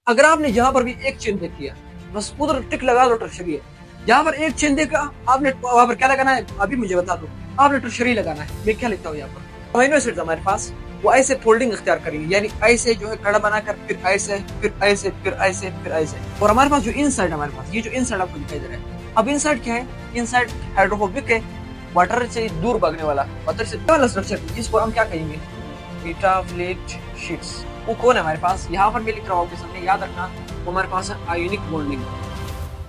अगर आपने यहाँ पर भी एक चेन देखी है, बस उधर टिक लगा दो टर्शरी है। यहाँ पर एक चेन देखा आपने, वहां पर क्या लगाना है अभी मुझे बता दो। आपने टर्शरी लगाना है। मैं क्या लिखता हूँ यहाँ पर, अमीनो एसिड्स हमारे पास वो ऐसे फोल्डिंग इख्तियार करेंगे, यानी ऐसे जो है कड़ा बनाकर, फिर ऐसे, फिर ऐसे, फिर ऐसे, फिर ऐसे। और हमारे पास जो इनसाइड, हमारे पास ये जो इनसाइड आपको दिखाई दे रहा है, अब इनसाइड क्या है? इनसाइड हाइड्रोफोबिक है, वाटर से दूर भागने वाला, वाटर से वाला स्ट्रक्चर, इसको हम क्या कहेंगे? Beta flat sheets. वो कौन है हमारे पास? यहाँ पर मैं लिख रहा हूँ आपके सामने, याद रखना, वो हमारे पास है आयोनिक बॉन्डिंग।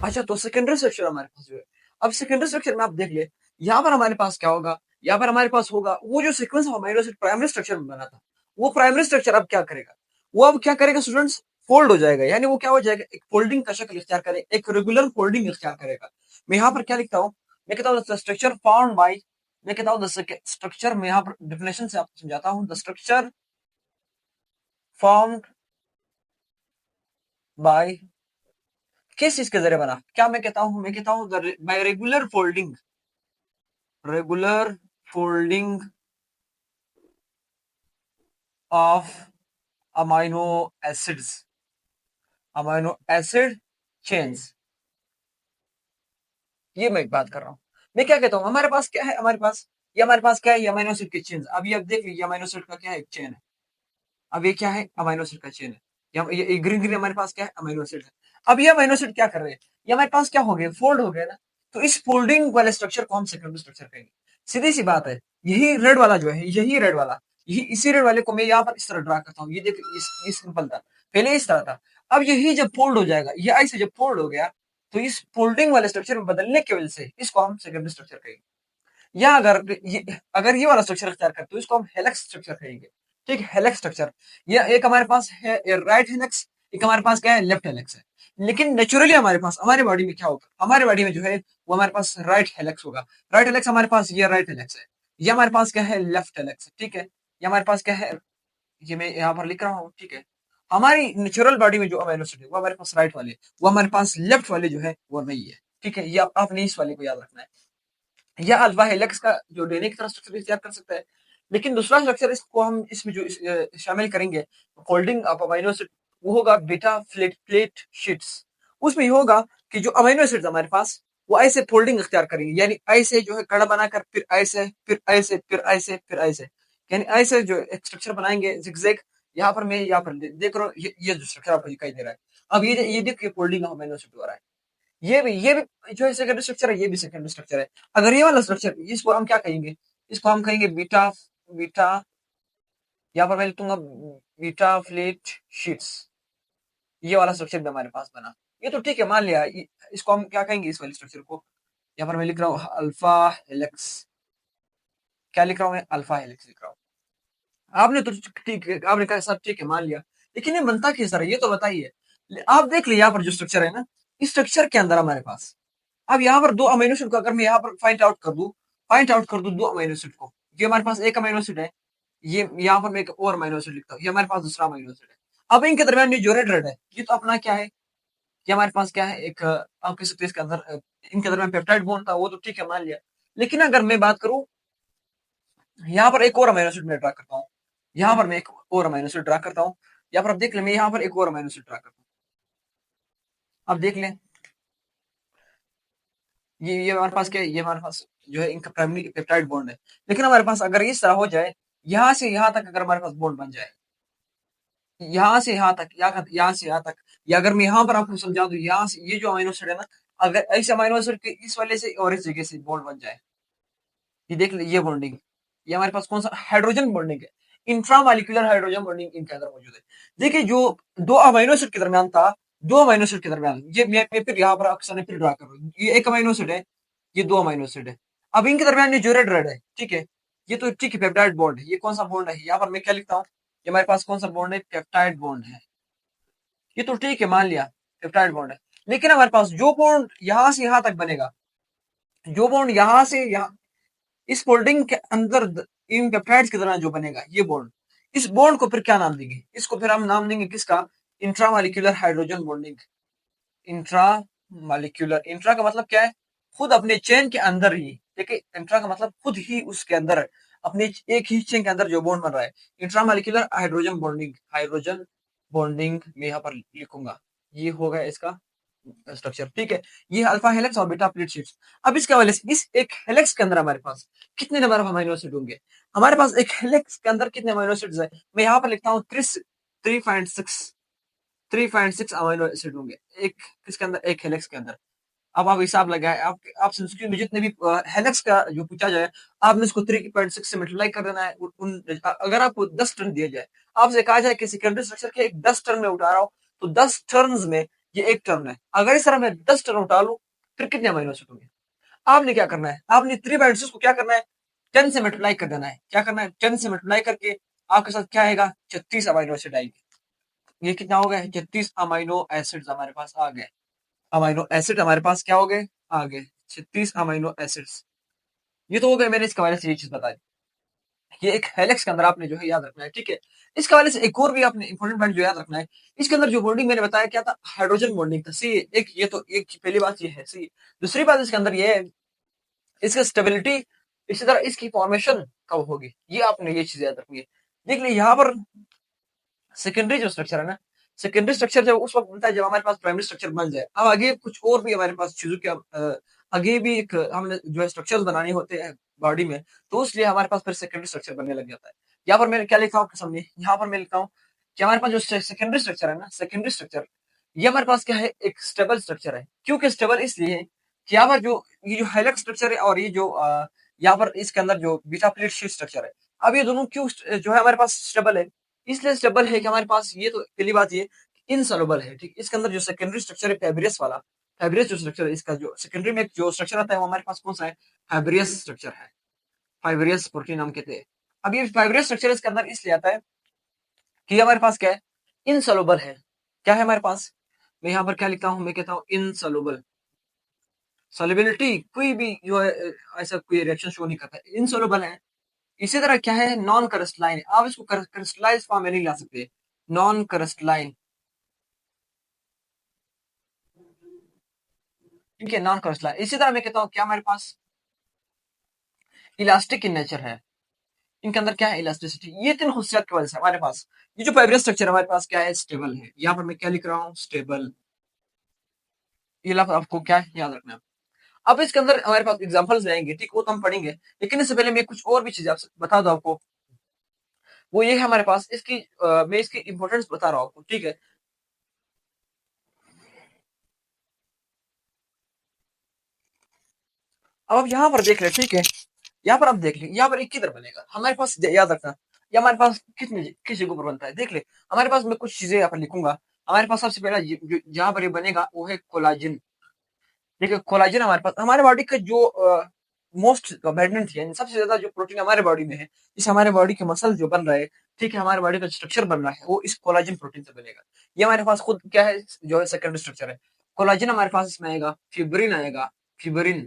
अच्छा, तो सेकेंडरी स्ट्रक्चर हमारे पास जो है, अब सेकेंडरी स्ट्रक्चर में आप देख ले, यहाँ पर हमारे पास क्या होगा? यहाँ पर हमारे पास होगा वो जो sequence of amino acid primary structure में बना था, वो प्राइमरी स्ट्रक्चर अब क्या करेगा? वो अब क्या करेगा स्टूडेंट्स? फोल्ड हो जाएगा, यानी वो क्या हो जाएगा? एक फोल्डिंग का शक्ल इख्तियार करेगा, एक रेगुलर फोल्डिंग इख्तियार करेगा। मैं यहाँ पर क्या लिखता हूँ? मैं कहता हूँ स्ट्रक्चर फाउंड बाई, मैं कहता हूँ स्ट्रक्चर, मैं यहाँ पर डिफिनेशन से आपको समझाता हूँ, द स्ट्रक्चर फाउंड बाय, किस चीज के जरिए बना? क्या मैं कहता हूं? मैं कहता हूं bye regular folding, regular folding of amino acids, amino acid chains. ये मैं बात कर रहा हूं। मैं क्या कहता हूं? हमारे पास क्या है? हमारे पास ये, हमारे पास क्या है? ये अमाइनो एसिड के चेन्स। अब ये अब देख लीजिए, अमाइनो एसिड का क्या है? एक चेन है। अब ये क्या है? अमाइनो एसिड का चेन है। ये ग्रीन ग्रीन हमारे पास क्या है? अमाइनो एसिड है। अब ये अमाइनो एसिड क्या कर रहे हैं? ये हमारे पास क्या हो गए? फोल्ड हो गए ना। तो इस फोल्डिंग वाले स्ट्रक्चर को हम सेकेंडरी स्ट्रक्चर कहेंगे। सीधी सी बात है। यही रेड वाला जो है, यही रेड वाला, यही इसी रेड वाले को मैं यहाँ पर इस तरह ड्रा करता हूँ। ये देख, इस सिंपल था, पहले इस तरह था। अब यही जब फोल्ड हो जाएगा, ये ऐसे जब फोल्ड हो गया, तो इस फोल्डिंग वाले स्ट्रक्चर में बदलने की वजह से इसको हम सेकेंडरी स्ट्रक्चर कहेंगे। या अगर ये वाला स्ट्रक्चर अख्तियार करते हो, इसको हम हेलेक्स स्ट्रक्चर कहेंगे। ठीक है, हेलेक्स स्ट्रक्चर। ये एक हमारे पास है राइट हेलेक्स, एक हमारे पास क्या है? लेफ्ट हेलेक्स है। लेकिन नेचुरली हमारे पास, हमारे बॉडी में क्या होगा? हमारे बॉडी में जो है वो हमारे पास राइट हेलेक्स होगा। राइट हेलेक्स हमारे पास, ये राइट हेलेक्स है। ये हमारे पास क्या है? लेफ्ट हेलेक्स है। ठीक है, ये हमारे पास क्या है? ये मैं यहाँ पर लिख रहा हूँ। ठीक है, हमारी नेचुरल बॉडी में जो अमीनो एसिड है वो हमारे पास राइट वाले, वो हमारे पास लेफ्ट वाले जो है वो नहीं है। ठीक है, ये आपने इस वाले को याद रखना है। या अल्फा हेलिक्स का जो डीएनए की तरह स्ट्रक्चर इख्तियार कर सकता है। लेकिन दूसरा स्ट्रक्चर इसको हम इसमें जो शामिल करेंगे, फोल्डिंग ऑफ अमीनो एसिड, वो होगा बीटा प्लेट शीट्स। उसमें ये होगा कि जो अमीनो एसिड हमारे पास वो ऐसे फोल्डिंग इख्तियार करेंगे, यानी ऐसे जो है कड़ा बनाकर, फिर ऐसे, फिर ऐसे, फिर ऐसे, फिर ऐसे, यानी ऐसे जो एक स्ट्रक्चर बनाएंगे जिगजैग। यहाँ पर मैं यहाँ पर देख रहा हूँ, ये जो स्ट्रक्चर आपको दिखाई दे रहा है। अब ये देखिए फोल्डिंग ऑफ अमीनो एसिड हो रहा है। ये भी जो है सेकेंडरी स्ट्रक्चर है, ये भी सेकेंडरी स्ट्रक्चर है। अगर ये वाला स्ट्रक्चर, इसको हम क्या कहेंगे? इसको हम कहेंगे बीटा, बीटा, यहाँ पर मैं लिखूंगा बीटा फ्लेट शीट्स। ये वाला स्ट्रक्चर भी हमारे पास बना। ये तो ठीक है, मान लिया। इसको हम क्या कहेंगे? इस वाले स्ट्रक्चर को, यहाँ पर मैं लिख रहा हूँ अल्फा हेलिक्स। क्या लिख रहा हूँ मैं? अल्फा हेलिक्स लिख रहा हूँ। आपने तो ठीक है, आपने कहा सब ठीक है, मान लिया। लेकिन ये बनता किस तरह, ये तो बताइए। आप देख लीजिए यहाँ पर जो स्ट्रक्चर है ना, इस स्ट्रक्चर के अंदर हमारे पास, अब यहाँ पर दो अमीनो एसिड को अगर मैं यहाँ पर फाइंड आउट कर दूं दो अमीनो एसिड को, ये हमारे पास एक अमीनो एसिड है, ये यहाँ पर मैं एक और अमीनो एसिड लिखता हूँ, ये हमारे पास दूसरा अमीनो एसिड है। अब इनके दरमियान ये जो रेड रेड है, ये तो अपना क्या है? ये हमारे पास क्या है? एक आप कह सकते हैं इसके अंदर इनके दरमियान पेप्टाइड बॉन्ड था, वो तो ठीक है, मान लिया। लेकिन अगर मैं बात करूं, यहाँ पर एक और अमीनो एसिड मैं ड्रा करता हूँ, यहाँ पर मैं एक और अमीनो एसिड ड्रा करता हूँ, यहाँ पर आप देख लें, मैं यहाँ पर एक और अमीनो एसिड ड्रा करता हूँ। अब देख लें, ये हमारे पास क्या है? ये हमारे पास जो है इनका प्राइमरी पेप्टाइड बॉन्ड है। लेकिन हमारे पास अगर इस तरह हो जाए, यहाँ से यहाँ तक अगर हमारे पास बॉन्ड बन जाए, यहाँ से यहाँ तक, यहाँ से यहाँ तक, या अगर मैं यहाँ पर आपको समझा दूं, यहाँ से ये जो अमीनो एसिड है ना, अगर ऐसे अमीनो एसिड के इस वाले से और इस जगह से बॉन्ड बन जाए, ये देख लीजिए, ये बॉन्डिंग, ये हमारे पास कौन सा हाइड्रोजन बॉन्डिंग है? इंट्रामालिक्यूलर हाइड्रोजन बॉन्डिंग इनके अंदर मौजूद है। देखिए, जो दो अमीनो एसिड के दरमियान था, दो अमीनो एसिड के दरमियान, ये मैं फिर यहाँ पर आपके सामने फिर ड्रा कर रहा हूँ, ये एक अमीनो एसिड है, ये दो अमीनो एसिड है। अब इनके दरमियान ये जो रेड रेड है, ठीक है, ये तो ठीक है पेप्टाइड बॉन्ड है। ये कौन सा बॉन्ड है? यहाँ पर मैं क्या लिखता हूँ? ये हमारे पास कौन सा बॉन्ड है? पेप्टाइड बॉन्ड है। ये तो ठीक है, मान लिया पेप्टाइड बॉन्ड है। लेकिन हमारे पास जो बॉन्ड यहाँ से यहाँ तक बनेगा, जो बॉन्ड यहाँ से यहाँ, इस फोल्डिंग के अंदर इन पेप्टाइड्स के दौरान जो बनेगा ये बॉन्ड, इस बॉन्ड को फिर क्या नाम देंगे? इसको फिर हम नाम देंगे किसका? Intramolecular hydrogen bonding. Intramolecular, intra का मतलब क्या है? खुद अपने चेन के अंदर ही। देखिए, इंट्रा का मतलब खुद ही उसके अंदर अपने एक ही चेन के अंदर जो बॉन्ड बन रहा है, intra molecular hydrogen bonding, hydrogen bonding मैं यहाँ पर लिखूंगा। ये हो गया इसका स्ट्रक्चर, ठीक है। ये अल्फा हेलिक्स और बीटा प्लेट शीट्स। अब इसके हवाले से इस एक हेलिक्स के अंदर हमारे पास कितने नंबर ऑफ अमीनो एसिड होंगे? हमारे पास एक हेलिक्स के अंदर कितने अमीनो एसिड्स है? मैं यहाँ पर लिखता हूँ 3.6 अमीनो एसिड होंगे एक किसके अंदर, एक हेलिक्स के अंदर। अब आप हिसाब लगाए, आप आपसे स्क्रीन में जितने भी हेलिक्स का जो पूछा जाए, आपने इसको 3.6 से मल्टीप्लाई कर देना है। अगर आपको 10 टर्न दिया जाए, आपसे कहा जाए कि सेकेंडरी स्ट्रक्चर के एक 10 टर्न में उठा रहा हूं, तो 10 टर्न्स में ये एक टर्न है। अगर इस तरह मैं 10 टर्न उठा लूं, फिर कितने अमीनो एसिड होंगे? आपने क्या करना है, आपने 3.6 को क्या करना है, 10 से मल्टीप्लाई कर देना है। क्या करना है, 10 से मल्टीप्लाई करके आपके साथ क्या आएगा, 36 अमीनो एसिड आएंगे। ये कितना हो गया, 36 अमीनो एसिड हमारे पास आ गए। अमीनो एसिड हमारे पास क्या हो गए, आ गए 36 अमीनो एसिड्स। ये तो हो गए, मैंने इसके बारे से ये चीज बता दी। ये एक हेलिक्स के अंदर आपने जो है याद रखना है, ठीक है। इसके वाले से एक और भी आपने इंपॉर्टेंट पॉइंट जो याद रखना है, इसके अंदर जो बॉन्डिंग मैंने बताया क्या था, हाइड्रोजन बॉन्डिंग था। सी एक, ये तो एक पहली बात ये है। सी दूसरी बात इसके अंदर ये है, इसकी स्टेबिलिटी, इसी तरह इसकी फॉर्मेशन कब होगी, ये आपने ये चीज याद रखनी है। देख लीजिए यहाँ पर सेकेंडरी जो स्ट्रक्चर है ना, सेकेंडरी स्ट्रक्चर जब उस वक्त बनता है जब हमारे पास प्राइमरी स्ट्रक्चर बन जाए। अब आगे कुछ और भी हमारे पास चीजों के आगे भी एक हमने जो है स्ट्रक्चर्स बनाने होते हैं बॉडी में, तो इसलिए हमारे पास फिर सेकेंडरी स्ट्रक्चर बनने लग जाता है। यहाँ पर मैं क्या लिखा हूँ आपके सामने, यहाँ पर मैं लिखता हूँ कि हमारे पास जो सेकेंडरी स्ट्रक्चर है ना, सेकेंडरी स्ट्रक्चर, ये हमारे पास क्या है, एक स्टेबल स्ट्रक्चर है। क्योंकि स्टेबल इसलिए है कि यहाँ पर जो ये जो हेलिक्स स्ट्रक्चर है और ये जो यहाँ पर इसके अंदर जो बीटा प्लेट शीट स्ट्रक्चर है, अब ये दोनों क्यों जो है हमारे पास स्टेबल है, इसलिए स्टेबल है कि हमारे पास ये तो पहली बात ये इनसॉल्युबल है, ठीक। इसके अंदर जो सेकेंडरी स्ट्रक्चर है फैब्रियस वाला, फैब्रियस जो स्ट्रक्चर है, इसका जो सेकेंडरी में जो स्ट्रक्चर आता है वो हमारे पास कौन सा है, फैब्रियस स्ट्रक्चर है। फाइब्रियस प्रोटीन हम कहते हैं। अब ये फाइब्रियस स्ट्रक्चर इसके अंदर इसलिए आता है कि हमारे पास क्या है, इनसॉल्युबल है। क्या है हमारे पास, मैं यहाँ पर क्या लिखता हूँ, मैं कहता हूँ इनसॉल्युबल। सॉल्युबिलिटी कोई भी जो है ऐसा कोई रिएक्शन शो नहीं करता है, इनसॉल्युबल है। इसी तरह क्या है, नॉन क्रिस्टलाइन। आप इसको क्रिस्टलाइज फॉर्म में नहीं ला सकते, नॉन क्रिस्टलाइन, ठीक है, नॉन क्रिस्टलाइन। इसी तरह मैं कहता हूँ क्या हमारे पास इलास्टिक इन नेचर है। इनके अंदर क्या है, इलास्टिसिटी। ये तीन खुशियात की वजह से हमारे पास ये जो फाइब्रस स्ट्रक्चर हमारे पास क्या है, स्टेबल है। यहाँ पर मैं क्या लिख रहा हूँ, स्टेबल। ये आपको क्या है, याद रखना है। अब इसके अंदर हमारे पास एग्जांपल्स आएंगे, ठीक, वो तो हम पढ़ेंगे, लेकिन इससे पहले मैं कुछ और भी चीजें आपसे बता दूं आपको। वो ये है हमारे पास इसकी मैं इसकी इंपॉर्टेंस बता रहा हूँ आपको, ठीक है। अब आप यहाँ पर देख रहे, ठीक है। यहाँ पर आप देख ले, यहाँ पर एक किधर बनेगा हमारे पास, याद रखना। ये हमारे पास कितने किस जगह पर बनता है, देख ले। हमारे पास मैं कुछ चीजें यहाँ पर लिखूंगा। हमारे पास सबसे पहला जहाँ पर ये बनेगा वो है कोलाजिन। देखिए कोलाजिन हमारे पास हमारे बॉडी का जो मोस्ट अबंडेंट है, सबसे ज्यादा जो प्रोटीन हमारे बॉडी में है, इस हमारे बॉडी के मसल जो बन रहे हैं, ठीक है, हमारे बॉडी का स्ट्रक्चर बन रहा है, वो इस कोलाजिन प्रोटीन से बनेगा। ये हमारे पास खुद क्या है, जो है सेकेंडरी स्ट्रक्चर है। कोलाजिन हमारे पास इसमें आएगा, फिब्रिन आएगा, फिब्रिन,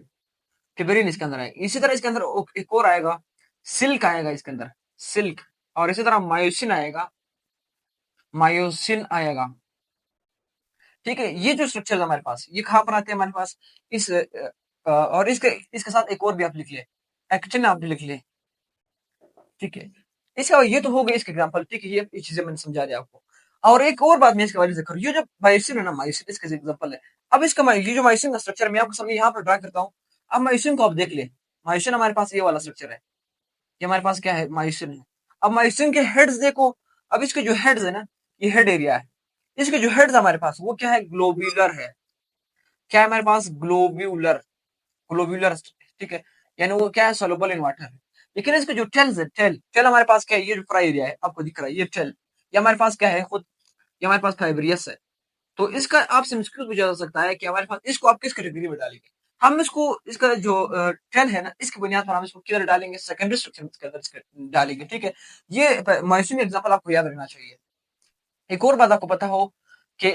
फिब्रिन इसके अंदर आएगा। इसी तरह इसके अंदर एक और आएगा, सिल्क आएगा इसके अंदर, सिल्क। और इसी तरह मायोसिन आएगा, मायोसिन आएगा, ठीक है। ये जो स्ट्रक्चर हमारे पास, ये कहाँ पर आते हैं हमारे पास, इस और इसके इसके साथ एक और भी आप लिख ले, एक्टिन आप लिख ले, ठीक है। इसका ये तो हो गई इसके एग्जांपल, ठीक है। ये चीजें मैंने समझा दिया आपको। और एक और बात मैं इसके बारे में जिक्र, ये जो मायोसिन है ना, मायोसिन इसका एग्जांपल है। अब इसका ये जो मायोसिन का स्ट्रक्चर मैं आपको सामने यहाँ पर ड्रा करता हूँ। अब मायोसिन को आप देख ले, मायोसिन हमारे पास ये वाला स्ट्रक्चर है, ये हमारे पास क्या है, मायोसिन है। अब मायोसिन के हेड्स देखो, अब इसके जो हेड्स है ना, ये हेड एरिया है। इसके जो हेड्स हमारे पास वो क्या है, ग्लोब्यूलर है। क्या है हमारे पास, ग्लोब्यूलर, ग्लोब्यूलर, ठीक है। यानी वो क्या है, सोलुबल इन वाटर है। लेकिन इसके जो टेल्स है, टेल टेल हमारे पास क्या है, ये जो फ्राई एरिया है आपको दिख रहा है, ये टेल, ये हमारे पास क्या है खुद, ये हमारे पास फाइब्रियस है। तो इसका आपसे मुश्किल पूछा जा सकता है कि हमारे पास इसको आप किस कैटेगरी में डालेंगे। हम इसको, इसका जो टेल है ना, इसकी बुनियाद पर हम इसको किधर डालेंगे, सेकेंडरी स्ट्रक्चर के अंदर डालेंगे, ठीक है। ये मायोसिन एग्जांपल आपको याद रखना चाहिए। एक और बात आपको पता हो कि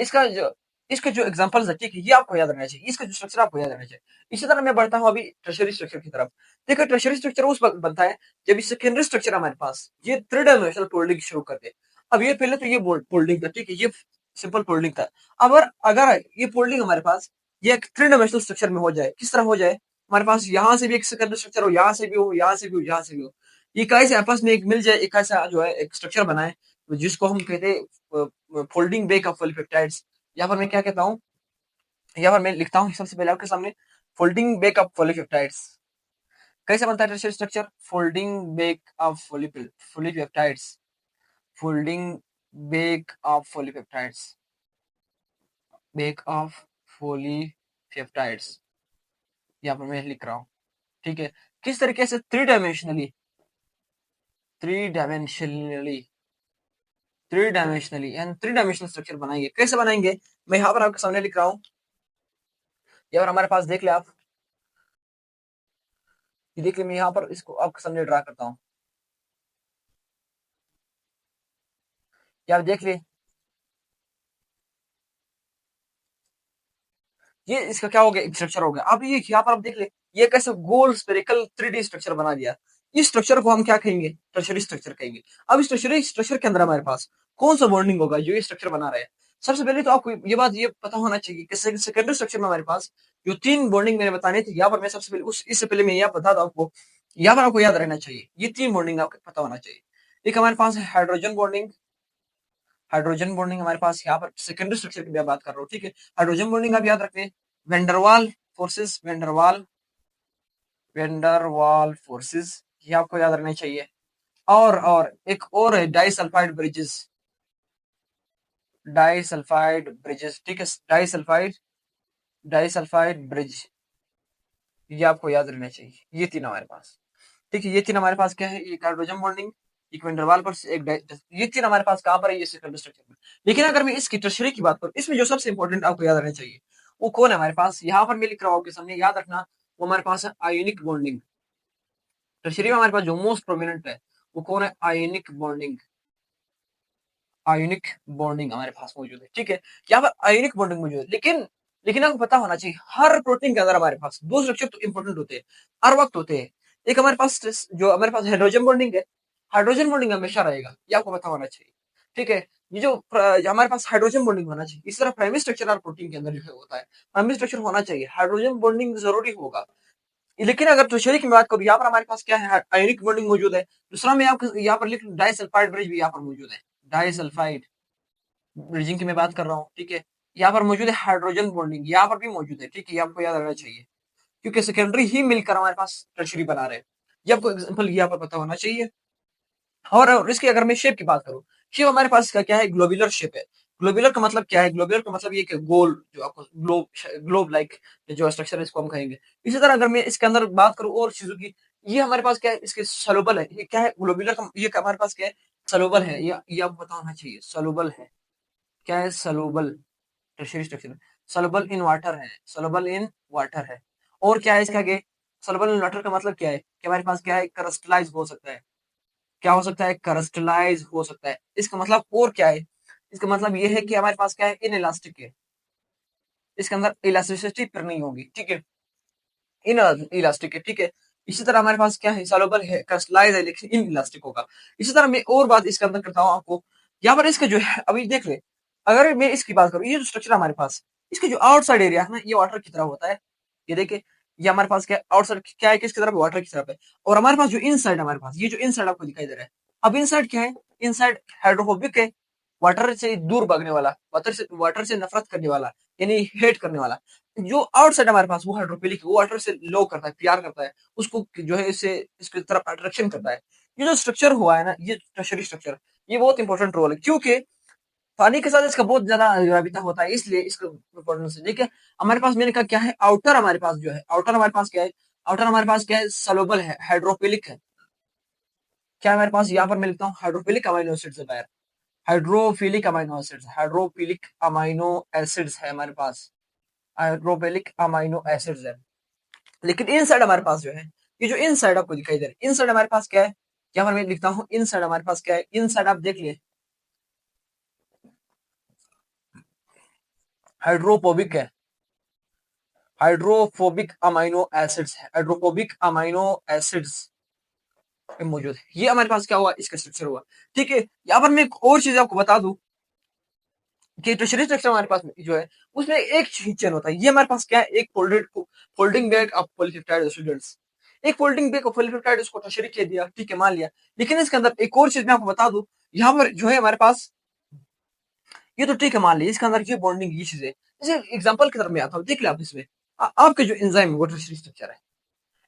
इसके जो एग्जांपल्स है, ठीक है, ये आपको याद रखना चाहिए, इसका जो स्ट्रक्चर आपको याद रखना चाहिए। इसी तरह मैं बढ़ता हूँ अभी टर्शियरी स्ट्रक्चर की तरफ। देखो टर्शियरी स्ट्रक्चर उस वक्त बनता है जब सेकेंडरी स्ट्रक्चर हमारे पास ये थ्री डायमेंशनल फोल्डिंग शुरू कर दे। अब ये पहले तो ये फोल्डिंग था, ठीक है, ये सिंपल फोल्डिंग था। अब अगर ये फोल्डिंग हमारे पास ये एक थ्री डायमेंशनल स्ट्रक्चर में हो जाए, किस तरह हो जाए, हमारे पास यहाँ से भी एक सेकेंडरी स्ट्रक्चर हो, यहाँ से भी हो, यहाँ से भी हो, यहाँ से भी हो, ये कैसे आपस में एक मिल जाए, एक ऐसा जो है एक स्ट्रक्चर बनाए जिसको हम कहते हैं फोल्डिंग बैक ऑफ पॉलीपेप्टाइड्स। यहाँ पर मैं क्या कहता हूँ, यहाँ पर मैं लिखता हूँ सबसे पहले आपके सामने फोल्डिंग बैक ऑफ पॉलीपेप्टाइड्स। कैसे बनता है tertiary structure? Folding back of polypeptides, folding back of polypeptides, back of polypeptides, यहाँ पर मैं लिख रहा हूँ। ठीक है, किस तरीके से? Three dimensionally, and three dimensional structure बनाएंगे। कैसे बनाएंगे? मैं यहाँ पर आपके सामने लिख रहा हूँ। यहाँ पर हमारे पास देख ले आप, ये देख ले, मैं यहाँ पर इसको आपके सामने ड्रा करता हूँ। यहाँ देख ले, ये इसका क्या हो गया? स्ट्रक्चर हो गया। अब ये यहाँ पर आप देख ले, ये कैसे गोल स्फेरिकल 3D स्ट्रक्चर बना दिया। इस स्ट्रक्चर को हम क्या कहेंगे? टर्शियरी स्ट्रक्चर कहेंगे। अब इस टर्शियरी स्ट्रक्चर के अंदर हमारे पास कौन सा बॉन्डिंग होगा जो ये स्ट्रक्चर बना रहे हैं? सबसे पहले तो आपको ये बात ये पता होना चाहिए कि सेकेंडरी स्ट्रक्चर में हमारे पास जो 3 बॉन्डिंग मैंने बताने थे, यहाँ पर मैं सबसे पहले इससे पहले मैं यह बता दूं आपको, यहाँ पर आपको याद रहना चाहिए, ये 3 बॉन्डिंग आपको पता होना चाहिए। एक हमारे पास है हाइड्रोजन बॉन्डिंग, हाइड्रोजन बॉन्डिंग हमारे पास यहाँ पर सेकेंडरी स्ट्रक्चर की मैं बात कर रहा हूँ। ठीक है, हाइड्रोजन बॉन्डिंग आप याद रखें, वेंडरवाल फोर्सेस, वेंडरवाल फोर्सेस, ये आपको याद रखना चाहिए। और एक और है डाइसल्फाइड ब्रिजेस, ठीक है, डाइसल्फाइड ब्रिज, ये आपको याद रहना चाहिए। ये तीन हमारे पास, ठीक है, ये तीन हमारे पास क्या है? एक हाइड्रोजन बॉन्डिंग, एक वेंडरवाल पर, ये तीन हमारे पास कहाँ पर है? ये सेकेंडरी स्ट्रक्चर में। लेकिन अगर मैं इसकी टर्शियरी की बात करूँ, इसमें जो सबसे इंपॉर्टेंट आपको याद रहना चाहिए वो कौन है हमारे पास? यहाँ पर मैं लिख रहा हूँ आपके सामने, याद रखना, वो हमारे पास है आयोनिक बॉन्डिंग। टर्शियरी में हमारे पास जो मोस्ट प्रोमिनेंट है वो कौन है? आयोनिक बॉन्डिंग, आयोनिक बॉन्डिंग हमारे पास मौजूद है। ठीक है, यहाँ पर आयोनिक बॉन्डिंग मौजूद है। लेकिन आपको पता होना चाहिए, हर प्रोटीन के अंदर हमारे पास दो स्ट्रक्चर तो इंपॉर्टेंट होते हैं, हर वक्त होते हैं। एक हमारे पास जो हमारे पास हाइड्रोजन बॉन्डिंग है, हाइड्रोजन बॉन्डिंग हमेशा रहेगा, ये आपको पता होना चाहिए। ठीक है, ये जो हमारे पास हाइड्रोजन बॉन्डिंग होना चाहिए। इस तरह प्राइमरी स्ट्रक्चर और प्रोटीन के अंदर जो है होता है, प्राइमरी स्ट्रक्चर होना चाहिए, हाइड्रोजन बॉन्डिंग जरूरी होगा। लेकिन अगर टर्शियरी की बात करूं, यहाँ पर हमारे पास क्या है? आयोनिक बॉन्डिंग मौजूद है। दूसरा में आपको यहाँ पर लिख, डाइसल्फाइड ब्रिज भी यहाँ पर मौजूद है, डाइसल्फाइड ब्रिजिंग की मैं बात कर रहा हूँ। ठीक है, यहाँ पर मौजूद है हाइड्रोजन बॉन्डिंग, यहाँ पर भी मौजूद है। ठीक है, ये आपको याद रखना चाहिए, क्योंकि सेकेंडरी ही मिलकर हमारे पास टर्शियरी बना रहे हैं। ये आपको एग्जाम्पल यहाँ पर पता होना चाहिए। और इसकी अगर मैं शेप की बात करूँ, शेप हमारे पास का क्या है? ग्लोबुलर शेप है। ग्लोबुलर का मतलब क्या है? ग्लोबुलर का मतलब ये कि गोल, जो आपको ग्लोब, ग्लोब लाइक जो स्ट्रक्चर है इसको हम कहेंगे। इसी तरह अगर मैं इसके अंदर बात करूँ और चीजों की, ये हमारे पास क्या है? इसके सलूबल है। ये क्या है? ग्लोबुलर का ये हमारे पास क्या है? सलूबल है। ये आपको पता होना चाहिए, सलूबल है। क्या है? सलूबल, टर्शियरी स्ट्रक्चर में सॉल्युबल इन वाटर है, सॉल्युबल इन वाटर है। और क्या है इसका आगे? सॉल्युबल इन वाटर का मतलब क्या है कि हमारे पास क्या है? करस्टलाइज हो सकता है। क्या हो सकता है? करस्टलाइज हो सकता है। इसका मतलब और क्या है? इसका मतलब ये है कि हमारे पास क्या है? इन इलास्टिक है, इसके अंदर इलास्टिसिटी फिर नहीं होगी। ठीक है, इन इलास्टिक है। ठीक है, इसी तरह हमारे पास क्या है? सॉल्युबल है, करस्टलाइज है, लेकिन इन इलास्टिक होगा। इसी तरह मैं और बात इसके अंदर करता हूँ आपको। यहाँ पर इसका जो है, अभी देख ले, अगर मैं इसकी बात करूँ, ये जो स्ट्रक्चर हमारे पास, इसके जो आउटसाइड एरिया है ना, ये वाटर की तरह होता है। ये देखिए, ये हमारे पास क्या आउटसाइड क्या है? किसकी तरफ? वाटर की तरफ है। और हमारे पास जो इनसाइड, हमारे पास ये जो इनसाइड आपको दिखाई दे रहा है, अब इनसाइड क्या है? इनसाइड हाइड्रोफोबिक है, वाटर से दूर भागने वाला, वाटर से नफरत करने वाला, यानी हेट करने वाला। जो आउटसाइड हमारे पास वो हाइड्रोफिलिक, वो वाटर से लव करता है, प्यार करता है, उसको जो है इससे इसकी तरफ अट्रैक्शन करता है। ये जो स्ट्रक्चर हुआ है ना, ये टर्शियरी स्ट्रक्चर, ये बहुत इंपॉर्टेंट रोल है, क्योंकि पानी के साथ इसका बहुत ज्यादा राबिता होता है, इसलिए इसका इम्पोर्टेंस है। देखिए, हमारे पास मैंने कहा क्या है? आउटर हमारे पास जो है, आउटर हमारे पास क्या है? आउटर हमारे पास क्या है? सलोबल है, हाइड्रोफिलिक है। क्या है हमारे पास? यहाँ पर मैं लिखता हूँ हाइड्रोफिलिक अमाइनो एसिड्स है, hydrophilic amino acids, hydrophilic amino acids है हमारे पास, हाइड्रोफिलिक अमाइनो एसिड्स है। लेकिन इनसाइड हमारे पास जो है, ये जो इनसाइड आपको दिखाई दे रहा है, इनसाइड हमारे पास क्या है? यहाँ पर मैं लिखता हूँ इनसाइड हमारे पास क्या है? इनसाइड आप देख लिए, हाइड्रोफोबिक है, हाइड्रोफोबिक अमाइनो एसिड्स है, हाइड्रोफोबिक अमाइनो एसिड्स मौजूद है। ये हमारे पास क्या हुआ? इसका स्ट्रक्चर हुआ। ठीक है, यहाँ पर मैं एक और चीज आपको बता दूं कि टर्शियरी स्ट्रक्चर हमारे पास जो है, उसमें एक चेन होता है। ये हमारे पास क्या है? एक folding bag of polypeptide students, एक फोल्डिंग बैग ऑफ पॉलीपेप्टाइड, उसको टर्शियरी कह दिया, ठीक है, मान लिया। लेकिन इसके अंदर एक और चीज मैं आपको बता दूं, यहाँ पर जो है हमारे पास ये तो ठीक है, मान लीजिए इसके अंदर ये बॉन्डिंग ये चीजें, जैसे एग्जांपल की तरफ मैं आता हूँ, देख ले आप इसमें आपके जो एंजाइम वो टर्शियरी स्ट्रक्चर है।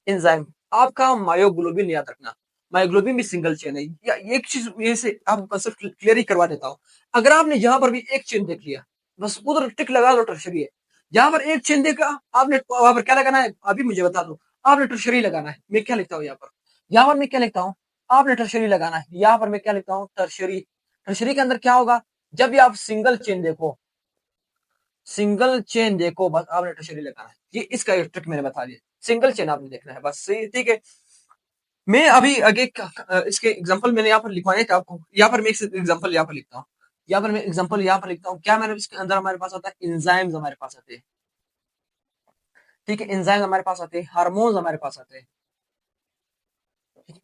एंजाइम आपका मायोग्लोबिन याद रखना, मायोग्लोबिन भी सिंगल चेन है। या एक चीज ये से आपको कंसेप्ट क्लियर ही करवा देता हूँ। अगर आपने यहाँ पर भी एक चेन देख लिया, बस उधर टिक लगा दो टर्शरी है। जहां पर एक चेन देखा आपने, वहां पर क्या लगाना है अभी मुझे बता दो। आपने टर्शरी लगाना है, मैं क्या लिखता हूँ यहाँ पर, यहाँ पर मैं क्या लिखता हूँ, आपने टर्शरी लगाना है। यहाँ पर मैं क्या लिखता हूँ, टर्शरी। टर्शरी के अंदर क्या होगा, जब भी आप सिंगल चेन देखो, सिंगल चेन देखो, बस आपने टर्शरी लगाना है। ये इसका एक ट्रिक मैंने बता दिया, सिंगल चेन आपने देखना है बस, सही ठीक है। मैं अभी आगे इसके एग्जांपल मैंने यहाँ पर लिखवाए थे आपको, यहाँ पर मैं एक एग्जांपल यहाँ पर लिखता हूँ, यहाँ पर मैं एग्जांपल यहाँ पर लिखता हूँ। क्या मैंने इसके अंदर हमारे पास आता है, एंजाइम्स हमारे पास आते हैं, ठीक है। एंजाइम्स हमारे पास आते हैं, हार्मोन्स हमारे पास आते हैं,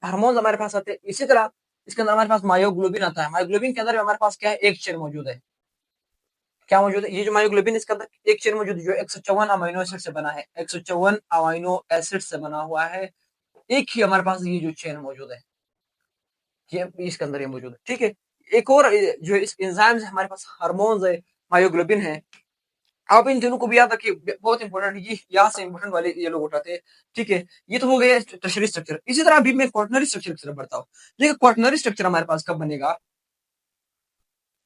हार्मोन्स हमारे पास आते हैं। इसी तरह इसके अंदर हमारे पास मायोग्लोबिन आता है। मायोग्लोबिन के अंदर हमारे पास क्या है, एक चेन मौजूद है। क्या मौजूद है, ये जो मायोग्लोबिन इसके अंदर एक चेन मौजूद है, जो 154 अमीनो एसिड से बना है, 154 अमीनो एसिड से बना हुआ है। एक ही हमारे पास ये जो चेन मौजूद है, ये इसके अंदर ये मौजूद है, ठीक है। एक और जो इस एंजाइम्स है हमारे पास, हार्मोन्स है, मायोग्लोबिन है। आप इन तीनों को भी याद रखिए, बहुत इंपॉर्टेंट, ये यहाँ से इंपॉर्टेंट वाले ये लोग उठाते हैं, ठीक है। ये तो हो गया टर्शरी स्ट्रक्चर। इसी तरह अभी मैं क्वार्टनरी स्ट्रक्चर की तरफ बढ़ता हूँ। देखिए क्वार्टनरी स्ट्रक्चर हमारे पास कब बनेगा,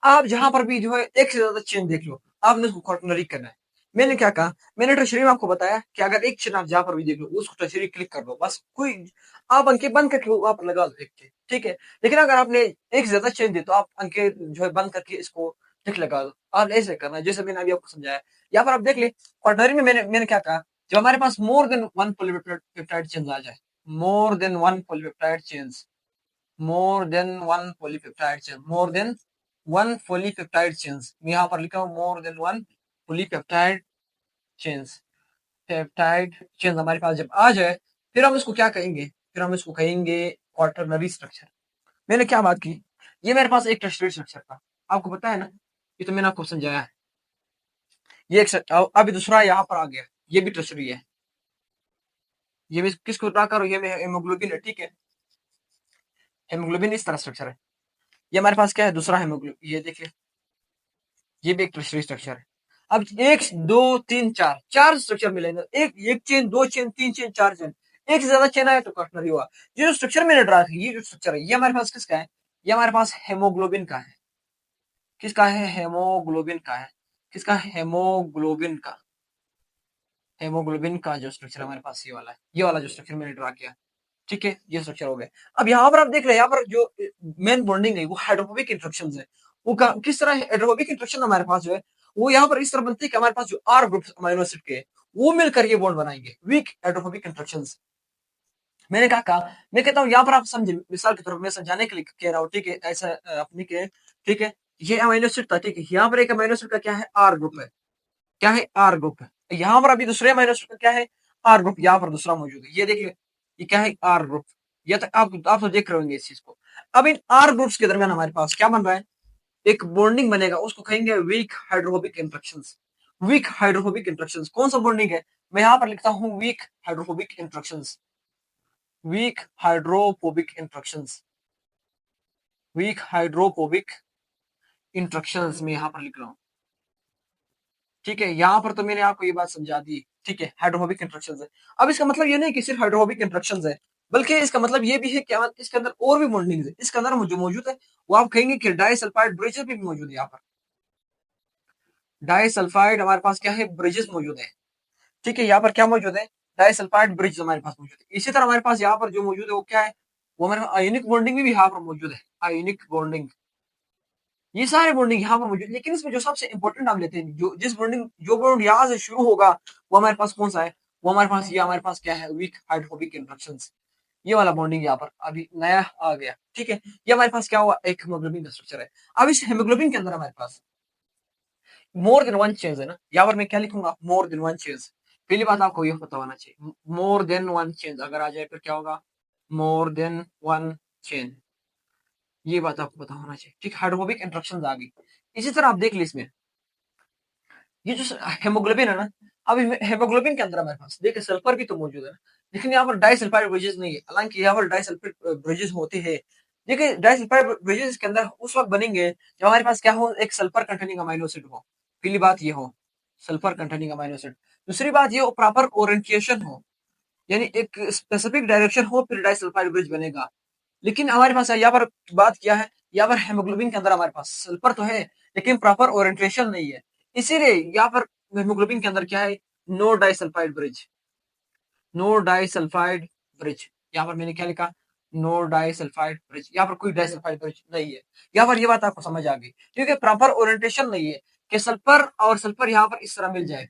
आप जहां पर भी जो है एक से ज्यादा चेन देख लो, आपने उसको क्वार्टनरी करना है। मैंने क्या कहा, मैंने टर्शरी में आपको बताया कि अगर एक चेन आप जहां पर भी देख लो उसको टर्शरी क्लिक कर दो, बस कोई आप अंके बंद करके वहां पर लगा दो एक चेन, ठीक है। लेकिन अगर आपने एक से ज्यादा चेन दी तो आप अंके जो है बंद करके इसको टिक लगा दो। आप ऐसे करना है जैसे मैंने अभी आपको समझाया। यहाँ पर आप देख ले क्वार्टनरी में मैंने क्या कहा, जब हमारे पास more than one polypeptide chain आ जाए, more than one polypeptide chains, more than one polypeptide chain, more than one polypeptide chains, मैं यहाँ पर लिखा हूँ more than one polypeptide chains, peptide chains हमारे पास जब आ जाए, फिर हम इसको क्या कहेंगे, फिर हम इसको कहेंगे क्वार्टरनरी स्ट्रक्चर। मैंने क्या बात की, ये मेरे पास एक टर्शरी स्ट्रक्चर था, आपको पता है ना, ये तो मैंने आपको समझाया है। ये एक अभी दूसरा यहाँ पर आ गया, ये भी टर्शरी है। ये भी किसको ड्रा करो, ये हेमोग्लोबिन है, ठीक है। हेमोग्लोबिन इस तरह स्ट्रक्चर है। ये हमारे पास क्या है, दूसरा हेमोग्लोबिन, ये देखिए, ये भी एक टर्शरी स्ट्रक्चर है। अब एक दो तीन चार, चार स्ट्रक्चर मिलेंगे, एक एक चेन, दो चेन, तीन चेन, चार चेन, एक से ज्यादा चेन आए तो क्वार्टनरी हुआ। ये जो स्ट्रक्चर मैंने ड्रा किया, ये जो स्ट्रक्चर है, ये हमारे पास किसका है, ये हमारे पास हेमोग्लोबिन का है। किसका है, हेमोग्लोबिन का है। किसका, हेमोग्लोबिन का। हेमोग्लोबिन का जो स्ट्रक्चर हमारे पास ये वाला है, ये वाला जो स्ट्रक्चर मैंने ड्रा किया, ठीक है, ये स्ट्रक्चर हो गया। अब यहाँ पर आप देख रहे हैं, यहाँ पर जो मेन बॉन्डिंग है वो हाइड्रोफोबिक इंट्रक्शन है। वो किस तरह हाइड्रोफोबिक इंट्रक्शन हमारे पास जो है, वो यहाँ पर इस तरह बनती है कि हमारे पास जो आर ग्रुप अमीनो एसिड के वो मिलकर ये बॉन्ड बनाएंगे, वीक हाइड्रोफोबिक इंट्रक्शन। मैंने कहा मैं कहता हूँ यहाँ पर आप समझे, मिसाल के तौर पर मैं समझाने के लिए कह रहा हूँ, ठीक है, ऐसा अपनी के, ठीक है। ये अमीनो एसिड था, ठीक है, यहाँ पर एक अमीनो एसिड का क्या है, आर ग्रुप है। क्या है, आर ग्रुप है। यहाँ पर अभी दूसरे अमीनो एसिड का क्या है, आर ग्रुप, यहाँ पर दूसरा मौजूद है, ये देखिए, ये क्या है, आर ग्रुप। ये तक आप तो देख रहे होंगे इस चीज को। अब इन आर ग्रुप्स के दरमियान हमारे पास क्या बन रहा है, एक बॉन्डिंग बनेगा, उसको कहेंगे weak hydrophobic interactions. Weak hydrophobic interactions कौन सा बॉन्डिंग है, मैं यहाँ पर लिखता हूँ weak hydrophobic interactions, weak hydrophobic interactions, weak hydrophobic interactions मैं यहाँ पर लिख रहा हूँ, ठीक है। यहाँ पर तो मैंने आपको ये बात समझा दी, ठीक है, हाइड्रोफोबिक इंट्रक्शंस है। अब इसका मतलब ये नहीं कि सिर्फ हाइड्रोफोबिक इंट्रक्शंस है, बल्कि इसका मतलब ये भी है कि इसके अंदर और भी बॉन्डिंग है। इसके अंदर जो मौजूद है वो आप कहेंगे कि डाइसल्फाइड ब्रिजेस भी मौजूद है। यहाँ पर डाइसल्फाइड हमारे पास क्या है, ब्रिजेस मौजूद है, ठीक है। यहाँ पर क्या मौजूद है, डाइसल्फाइड ब्रिज हमारे पास मौजूद है। इसी तरह हमारे पास यहाँ पर जो मौजूद है वो क्या है, वो हमारे पास आयोनिक बॉन्डिंग भी यहाँ पर मौजूद है, आयोनिक बॉन्डिंग। ये सारे बॉन्डिंग यहाँ पर मौजूद, लेकिन इसमें जो सबसे इंपॉर्टेंट हम लेते हैं, जो जिस बॉन्डिंग जो बॉन्ड यहाँ से शुरू होगा वो हमारे पास कौन सा है, वो हमारे पास, ये हमारे पास क्या है, वीक हाइड्रोफोबिक इंट्रक्शंस। ये वाला बॉन्डिंग यहाँ पर अभी नया आ गया, ठीक है। ये हमारे पास क्या हुआ, एक हेमोग्लोबिन का स्ट्रक्चर है। अब इस हेमोग्लोबिन के अंदर हमारे पास मोर देन वन चेंज है ना, यहाँ पर मैं क्या लिखूंगा, मोर देन वन चेंज। पहली बात आपको ये पता होना चाहिए, मोर देन वन चेंज अगर आ जाए फिर क्या होगा, मोर देन वन चेंज, ये बात आपको पता होना चाहिए, ठीक। हाइड्रोफोबिक इंट्रक्शन आ गई। इसी तरह आप देख लीजिए इसमें, ये जो हेमोग्लोबिन है ना, अब हेमोग्लोबिन के अंदर हमारे पास देखिए सल्फर भी तो मौजूद है ना, लेकिन यहाँ पर डाइसल्फाइड ब्रिजेस नहीं है। हालांकि यहाँ पर डाइसल्फाइड ब्रिजेस होते हैं, देखिए डाइसल्फाइड ब्रिजेस के अंदर उस वक्त बनेंगे जब हमारे पास क्या हो, एक सल्फर कंटेनिंग अमाइनो एसिड हो। पहली बात ये हो, सल्फर कंटेनिंग अमाइनो एसिड। दूसरी बात ये हो, प्रॉपर ओरिएंटेशन हो, यानी एक स्पेसिफिक डायरेक्शन हो, फिर डाइसल्फाइड ब्रिज बनेगा। लेकिन हमारे पास यहाँ पर बात क्या है, यहाँ पर हेमोग्लोबिन के अंदर हमारे पास सल्फर तो है लेकिन प्रॉपर ओरिएंटेशन नहीं है। इसीलिए यहाँ पर हेमोग्लोबिन के अंदर क्या है, no disulphide bridge, no disulphide bridge. यहाँ पर मैंने क्या लिखा, नो डाइसल्फाइड ब्रिज, यहाँ पर कोई डाइसल्फाइड ब्रिज नहीं है। यहाँ पर ये बात आपको समझ आ गई, क्योंकि प्रॉपर ओरिएंटेशन नहीं है कि सल्फर और सल्फर यहाँ पर इस तरह मिल जाए,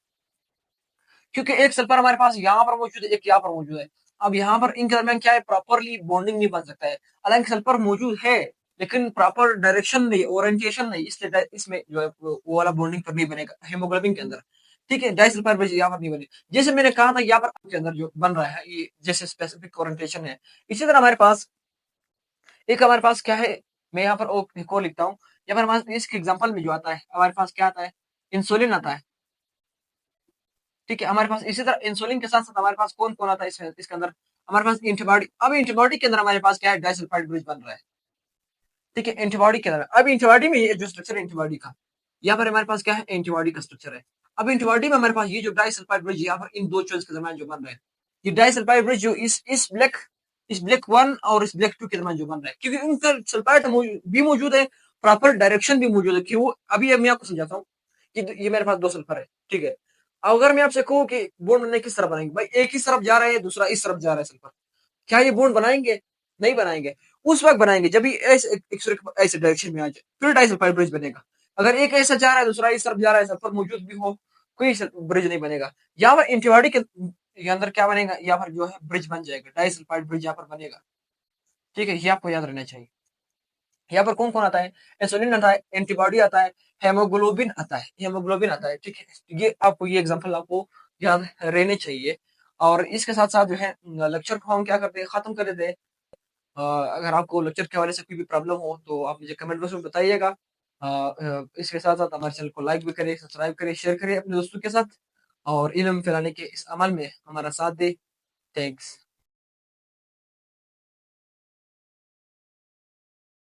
क्योंकि एक सल्फर हमारे पास यहाँ पर मौजूद है, एक यहाँ पर मौजूद है। अब यहाँ पर इनके दरमियान क्या है, प्रॉपरली बॉन्डिंग नहीं बन सकता है। हालांकि सल्फर मौजूद है लेकिन प्रॉपर डायरेक्शन नहीं, ओरिएंटेशन नहीं, इसलिए इसमें जो है वो वाला बॉन्डिंग पर नहीं बनेगा हेमोग्लोबिन के अंदर। ठीक है, डाइसल्फाइड ब्रिज यहाँ पर नहीं बने। जैसे मैंने कहा था यहाँ पर के अंदर जो बन रहा है ये जैसे स्पेसिफिक ओरिएंटेशन है, इसी तरह हमारे पास एक हमारे पास क्या है, मैं यहाँ पर एक और लिखता हूँ। यहाँ पर हमारे इसके एग्जाम्पल में जो आता है हमारे पास क्या आता है, इंसुलिन आता है। ठीक है, हमारे पास इसी तरह इंसुलिन के साथ साथ हमारे पास कौन कौन आता है इसके अंदर, हमारे पास एंटीबॉडी। अब एंटीबॉडी के अंदर हमारे पास क्या है, डाइसल्फाइड ब्रिज बन रहा है। ठीक है, एंटीबॉडी के अंदर, अब एंटीबॉडी में ये जो स्ट्रक्चर है एंटीबॉडी का, यहाँ पर हमारे पास क्या है, एंटीबॉडी का स्ट्रक्चर है। अब एंटीबॉडी में हमारे पास ये जो डाइसल्फाइड ब्रिज यहाँ पर इन दो चेन्स के दरमियान जो बन रहा है, ये डाइसल्फाइड ब्रिज जो इस ब्लैक वन और इस ब्लैक टू के दरमियान जो बन रहा है, क्योंकि उनका सल्फाइड भी मौजूद है, प्रॉपर डायरेक्शन भी मौजूद है। क्यों, अभी मैं आपको समझाता हूँ कि ये मेरे पास दो सल्फर है। ठीक है, अगर मैं आपसे कहूँ कि बॉन्ड बनने किस तरह बनाएंगे, भाई एक इस तरफ जा रहा है दूसरा इस तरफ जा रहा है सल्फर, क्या ये बॉन्ड बनाएंगे, नहीं बनाएंगे। उस वक्त बनाएंगे जब ये ऐसे डायरेक्शन में आ जाए, फिर डाइसल्फाइड ब्रिज बनेगा। अगर एक ऐसा जा रहा है दूसरा इस तरफ जा रहा है, सल्फर मौजूद भी हो, कोई ब्रिज नहीं बनेगा। यहाँ पर एंटीबॉडी के अंदर क्या बनेगा, यहाँ पर जो है ब्रिज बन जाएगा, डाइसल्फाइड ब्रिज यहाँ पर बनेगा। ठीक है, ये आपको याद रहना चाहिए। यहाँ पर कौन कौन आता है, इंसुलिन आता है, एंटीबॉडी आता है, हेमोग्लोबिन आता है, हेमोग्लोबिन आता है। ठीक है, ये एग्जाम्पल आपको याद रहने चाहिए। और इसके साथ साथ जो है लेक्चर को हम क्या करते हैं, खत्म कर देते हैं। अगर आपको लेक्चर के हवाले से कोई भी प्रॉब्लम हो तो आप मुझे कमेंट बॉक्स में बताइएगा। इसके साथ साथ हमारे चैनल को लाइक भी करें, सब्सक्राइब करें, शेयर करें अपने दोस्तों के साथ, और इल्म फैलाने के इस अमल में हमारा साथ दे। थैंक्स।